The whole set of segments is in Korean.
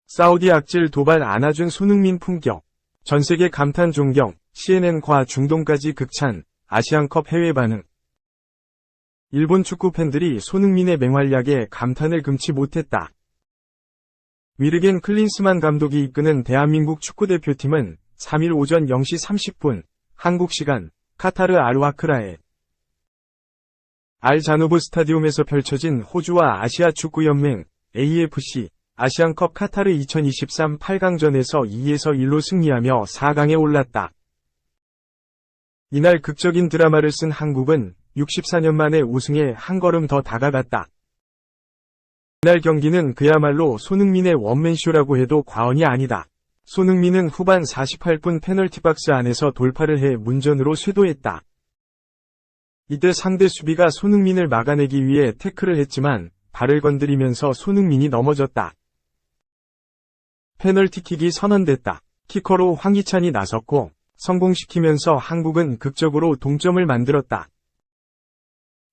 사우디 악질 도발 안아준 손흥민 품격. 전세계 감탄 존경, CNN과 중동까지 극찬, 아시안컵 해외 반응. 일본 축구 팬들이 손흥민의 맹활약에 감탄을 금치 못했다. 위르겐 클린스만 감독이 이끄는 대한민국 축구대표팀은 3일 오전 0시 30분, 한국 시간, 카타르 알와크라에 알자누브 스타디움에서 펼쳐진 호주와 아시아 축구연맹, AFC, 아시안컵 카타르 2023 8강전에서 2에서 1로 승리하며 4강에 올랐다. 이날 극적인 드라마를 쓴 한국은 64년 만에 우승에 한 걸음 더 다가갔다. 이날 경기는 그야말로 손흥민의 원맨쇼라고 해도 과언이 아니다. 손흥민은 후반 48분 페널티박스 안에서 돌파를 해 문전으로 쇄도했다. 이때 상대 수비가 손흥민을 막아내기 위해 태클을 했지만 발을 건드리면서 손흥민이 넘어졌다. 페널티킥이 선언됐다. 키커로 황희찬이 나섰고 성공시키면서 한국은 극적으로 동점을 만들었다.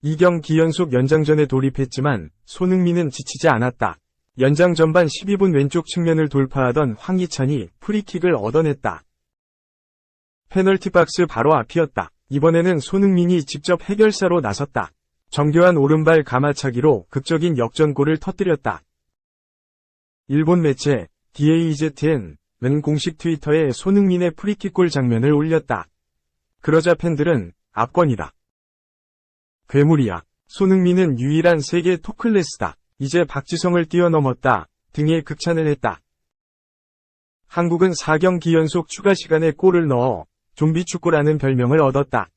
2경기 연속 연장전에 돌입했지만 손흥민은 지치지 않았다. 연장 전반 12분 왼쪽 측면을 돌파하던 황희찬이 프리킥을 얻어냈다. 페널티박스 바로 앞이었다. 이번에는 손흥민이 직접 해결사로 나섰다. 정교한 오른발 가마차기로 극적인 역전골을 터뜨렸다. 일본 매체 DAZN은 공식 트위터에 손흥민의 프리킥골 장면을 올렸다. 그러자 팬들은 압권이다. 괴물이야. 손흥민은 유일한 세계 톱클래스다. 이제 박지성을 뛰어넘었다. 등의 극찬을 했다. 한국은 4경기 연속 추가 시간에 골을 넣어 좀비 축구라는 별명을 얻었다.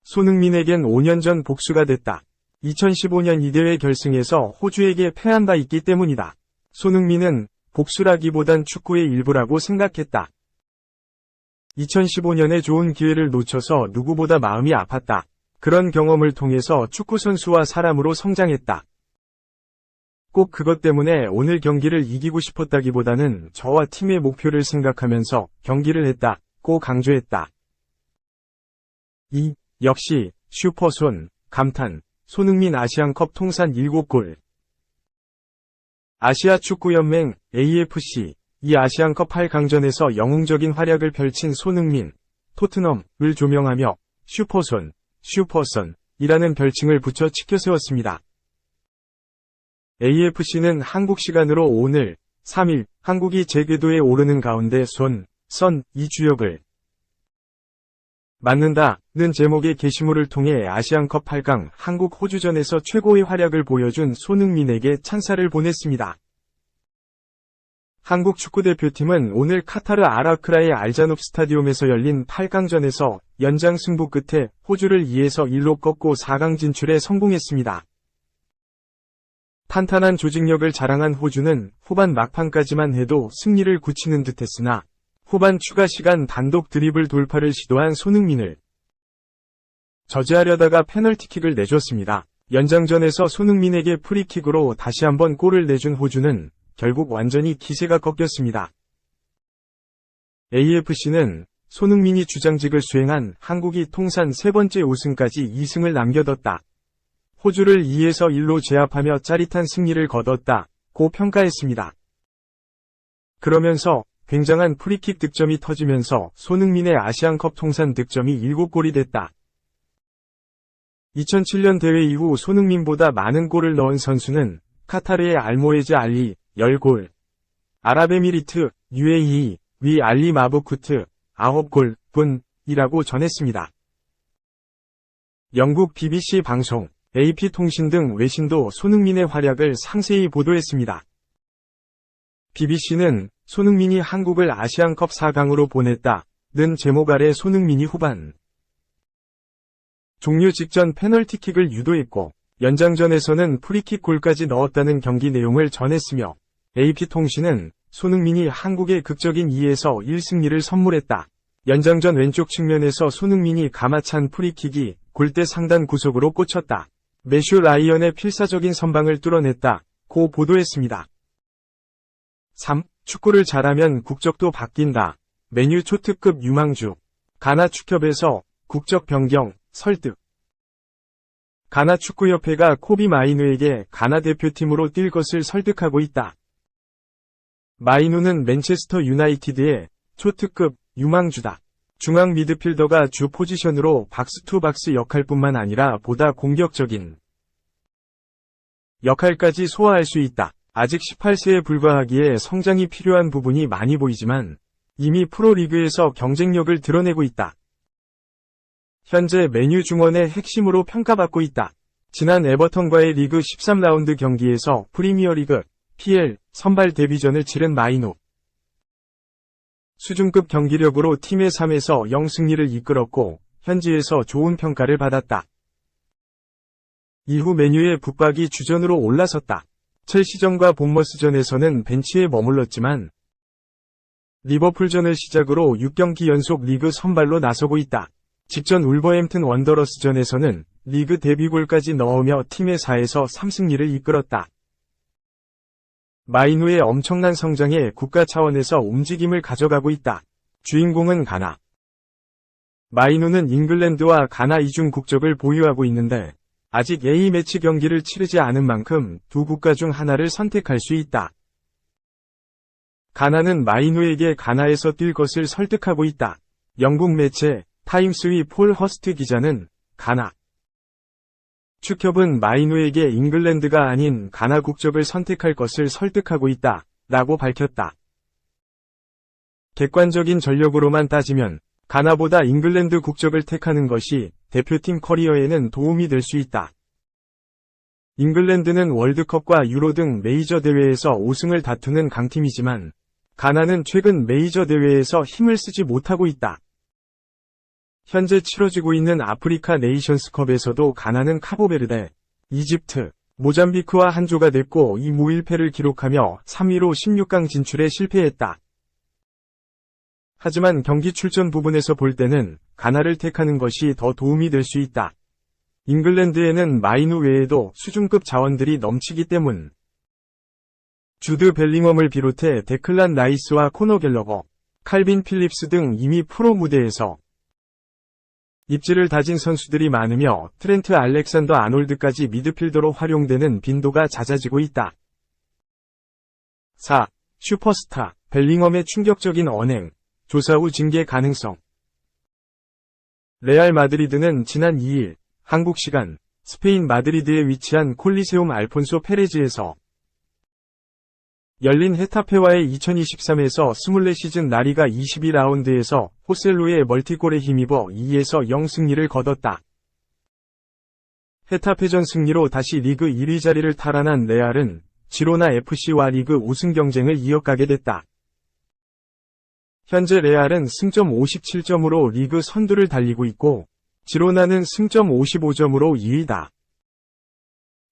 손흥민에겐 5년 전 복수가 됐다. 2015년 이 대회 결승에서 호주에게 패한 바 있기 때문이다. 손흥민은 복수라기보단 축구의 일부라고 생각했다. 2015년에 좋은 기회를 놓쳐서 누구보다 마음이 아팠다. 그런 경험을 통해서 축구선수와 사람으로 성장했다. 꼭 그것 때문에 오늘 경기를 이기고 싶었다기보다는 저와 팀의 목표를 생각하면서 경기를 했다고 강조했다. 역시 슈퍼손, 감탄, 손흥민 아시안컵 통산 7골. 아시아 축구연맹 AFC, 이 아시안컵 8강전에서 영웅적인 활약을 펼친 손흥민, 토트넘을 조명하며 슈퍼선이라는 별칭을 붙여 치켜 세웠습니다. AFC는 한국 시간으로 오늘 3일 한국이 재궤도에 오르는 가운데 이 주역을 맞는다는 제목의 게시물을 통해 아시안컵 8강 한국 호주전에서 최고의 활약을 보여준 손흥민에게 찬사를 보냈습니다. 한국 축구대표팀은 오늘 카타르 알와크라의 알자누브 스타디움에서 열린 8강전에서 연장 승부 끝에 호주를 2에서 1로 꺾고 4강 진출에 성공했습니다. 탄탄한 조직력을 자랑한 호주는 후반 막판까지만 해도 승리를 굳히는 듯했으나 후반 추가 시간 단독 드리블 돌파를 시도한 손흥민을 저지하려다가 페널티킥을 내줬습니다. 연장전에서 손흥민에게 프리킥으로 다시 한번 골을 내준 호주는 결국 완전히 기세가 꺾였습니다. AFC는 손흥민이 주장직을 수행한 한국이 통산 3번째 우승까지 2승을 남겨뒀다. 호주를 2에서 1로 제압하며 짜릿한 승리를 거뒀다고 평가했습니다. 그러면서 굉장한 프리킥 득점이 터지면서 손흥민의 아시안컵 통산 득점이 7골이 됐다. 2007년 대회 이후 손흥민보다 많은 골을 넣은 선수는 카타르의 알모에즈 알리 10골, 아랍에미리트 UAE 위 알리 마부쿠트 9골 뿐이라고 전했습니다. 영국 BBC 방송, AP통신 등 외신도 손흥민의 활약을 상세히 보도했습니다. BBC는 손흥민이 한국을 아시안컵 4강으로 보냈다는 제목 아래 손흥민이 후반 종료 직전 페널티킥을 유도했고 연장전에서는 프리킥 골까지 넣었다는 경기 내용을 전했으며 AP통신은 손흥민이 한국의 극적인 2에서 1 승리를 선물했다. 연장전 왼쪽 측면에서 손흥민이 가마찬 프리킥이 골대 상단 구석으로 꽂혔다. 매슈 라이언의 필사적인 선방을 뚫어냈다고 보도했습니다. 3. 축구를 잘하면 국적도 바뀐다. 맨유 초특급 유망주. 가나 축협에서 국적 변경 설득. 가나 축구협회가 코비 마이누에게 가나 대표팀으로 뛸 것을 설득하고 있다. 마이누는 맨체스터 유나이티드의 초특급 유망주다. 중앙 미드필더가 주 포지션으로 박스2박스 역할뿐만 아니라 보다 공격적인 역할까지 소화할 수 있다. 아직 18세에 불과하기에 성장이 필요한 부분이 많이 보이지만 이미 프로리그에서 경쟁력을 드러내고 있다. 현재 메뉴 중원의 핵심으로 평가받고 있다. 지난 에버턴과의 리그 13라운드 경기에서 프리미어리그 PL 선발 데뷔전을 치른 마이누. 수준급 경기력으로 팀의 3에서 0 승리를 이끌었고 현지에서 좋은 평가를 받았다. 이후 메뉴의 붙박이 주전으로 올라섰다. 첼시전과 본머스전에서는 벤치에 머물렀지만 리버풀전을 시작으로 6경기 연속 리그 선발로 나서고 있다. 직전 울버햄튼 원더러스전에서는 리그 데뷔골까지 넣으며 팀의 4에서 3승리를 이끌었다. 마이누의 엄청난 성장에 국가 차원에서 움직임을 가져가고 있다. 주인공은 가나. 마이누는 잉글랜드와 가나 이중 국적을 보유하고 있는데 아직 A매치 경기를 치르지 않은 만큼 두 국가 중 하나를 선택할 수 있다. 가나는 마이누에게 가나에서 뛸 것을 설득하고 있다. 영국 매체 타임스의 폴 허스트 기자는 가나 축협은 마이누에게 잉글랜드가 아닌 가나 국적을 선택할 것을 설득하고 있다 라고 밝혔다. 객관적인 전력으로만 따지면 가나보다 잉글랜드 국적을 택하는 것이 대표팀 커리어에는 도움이 될 수 있다. 잉글랜드는 월드컵과 유로 등 메이저 대회에서 우승을 다투는 강팀이지만 가나는 최근 메이저 대회에서 힘을 쓰지 못하고 있다. 현재 치러지고 있는 아프리카 네이션스컵에서도 가나는 카보베르데, 이집트, 모잠비크와 한조가 냈고 이 무일패를 기록하며 3위로 16강 진출에 실패했다. 하지만 경기 출전 부분에서 볼 때는 가나를 택하는 것이 더 도움이 될 수 있다. 잉글랜드에는 마이누 외에도 수준급 자원들이 넘치기 때문. 주드 벨링엄을 비롯해 데클란 라이스와 코너 갤러거, 칼빈 필립스 등 이미 프로 무대에서 입지를 다진 선수들이 많으며 트렌트 알렉산더 아놀드까지 미드필더로 활용되는 빈도가 잦아지고 있다. 4. 슈퍼스타, 벨링엄의 충격적인 언행, 조사 후 징계 가능성. 레알 마드리드는 지난 2일, 한국 시간, 스페인 마드리드에 위치한 콜리세움 알폰소 페레즈에서 열린 헤타페와의 2023에서 24시즌 라리가 22라운드에서 호셀루의 멀티골에 힘입어 2에서 0 승리를 거뒀다. 헤타페전 승리로 다시 리그 1위 자리를 탈환한 레알은 지로나 FC와 리그 우승 경쟁을 이어가게 됐다. 현재 레알은 승점 57점으로 리그 선두를 달리고 있고 지로나는 승점 55점으로 2위다.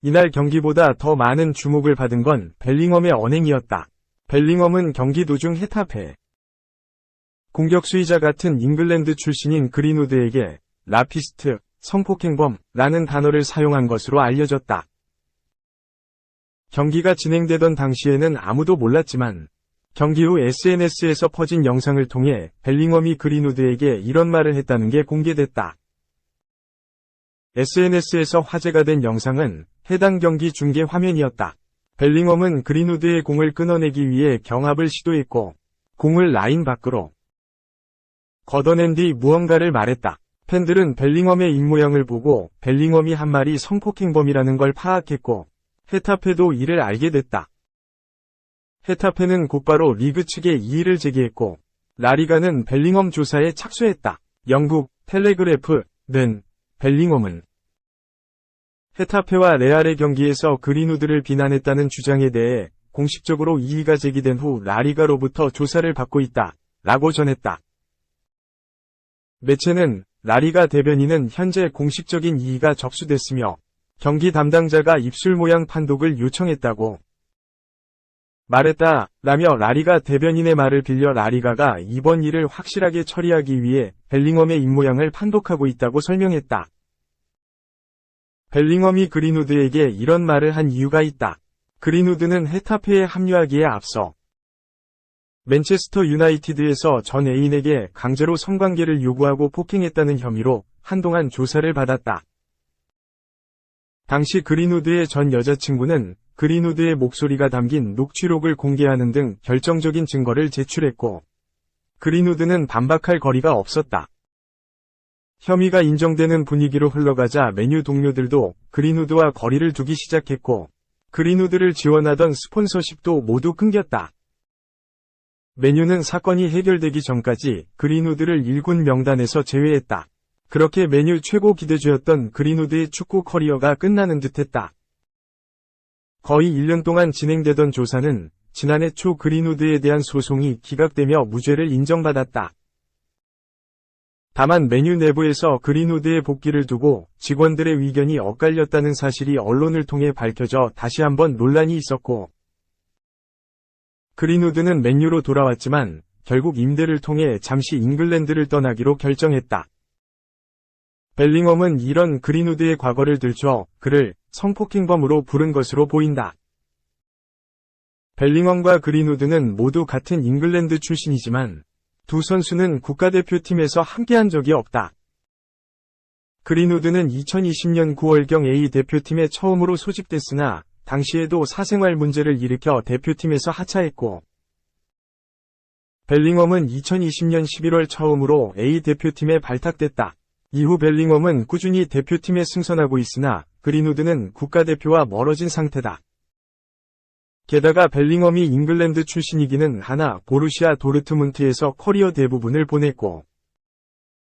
이날 경기보다 더 많은 주목을 받은 건 벨링엄의 언행이었다. 벨링엄은 경기 도중 헤타페 공격수이자 같은 잉글랜드 출신인 그린우드에게 라피스트, 성폭행범라는 단어를 사용한 것으로 알려졌다. 경기가 진행되던 당시에는 아무도 몰랐지만 경기 후 SNS에서 퍼진 영상을 통해 벨링엄이 그린우드에게 이런 말을 했다는 게 공개됐다. SNS에서 화제가 된 영상은 해당 경기 중계 화면이었다. 벨링엄은 그린우드의 공을 끊어내기 위해 경합을 시도했고 공을 라인 밖으로 걷어낸 뒤 무언가를 말했다. 팬들은 벨링엄의 입모양을 보고 벨링엄이 한 말이 성폭행범이라는 걸 파악했고 헤타페도 이를 알게 됐다. 헤타페는 곧바로 리그 측에 이의를 제기했고 라리가는 벨링엄 조사에 착수했다. 영국 텔레그래프는 벨링엄은 헤타페와 레알의 경기에서 그린우드를 비난했다는 주장에 대해 공식적으로 이의가 제기된 후 라리가로부터 조사를 받고 있다 라고 전했다. 매체는 라리가 대변인은 현재 공식적인 이의가 접수됐으며 경기 담당자가 입술 모양 판독을 요청했다고 말했다 라며 라리가 대변인의 말을 빌려 라리가가 이번 일을 확실하게 처리하기 위해 벨링엄의 입모양을 판독하고 있다고 설명했다. 벨링엄이 그린우드에게 이런 말을 한 이유가 있다. 그린우드는 헤타페에 합류하기에 앞서 맨체스터 유나이티드에서 전 애인에게 강제로 성관계를 요구하고 폭행했다는 혐의로 한동안 조사를 받았다. 당시 그린우드의 전 여자친구는 그린우드의 목소리가 담긴 녹취록을 공개하는 등 결정적인 증거를 제출했고, 그린우드는 반박할 거리가 없었다. 혐의가 인정되는 분위기로 흘러가자 메뉴 동료들도 그린우드와 거리를 두기 시작했고, 그린우드를 지원하던 스폰서십도 모두 끊겼다. 메뉴는 사건이 해결되기 전까지 그린우드를 1군 명단에서 제외했다. 그렇게 메뉴 최고 기대주였던 그린우드의 축구 커리어가 끝나는 듯했다. 거의 1년 동안 진행되던 조사는 지난해 초 그린우드에 대한 소송이 기각되며 무죄를 인정받았다. 다만 메뉴 내부에서 그린우드의 복귀를 두고 직원들의 의견이 엇갈렸다는 사실이 언론을 통해 밝혀져 다시 한번 논란이 있었고, 그린우드는 맨유로 돌아왔지만 결국 임대를 통해 잠시 잉글랜드를 떠나기로 결정했다. 벨링엄은 이런 그린우드의 과거를 들춰 그를 성폭행범으로 부른 것으로 보인다. 벨링엄과 그린우드는 모두 같은 잉글랜드 출신이지만 두 선수는 국가대표팀에서 함께한 적이 없다. 그린우드는 2020년 9월경 A 대표팀에 처음으로 소집됐으나 당시에도 사생활 문제를 일으켜 대표팀에서 하차했고, 벨링엄은 2020년 11월 처음으로 A 대표팀에 발탁됐다. 이후 벨링엄은 꾸준히 대표팀에 승선하고 있으나 그린우드는 국가대표와 멀어진 상태다. 게다가 벨링엄이 잉글랜드 출신이기는 하나 보루시아 도르트문트에서 커리어 대부분을 보냈고,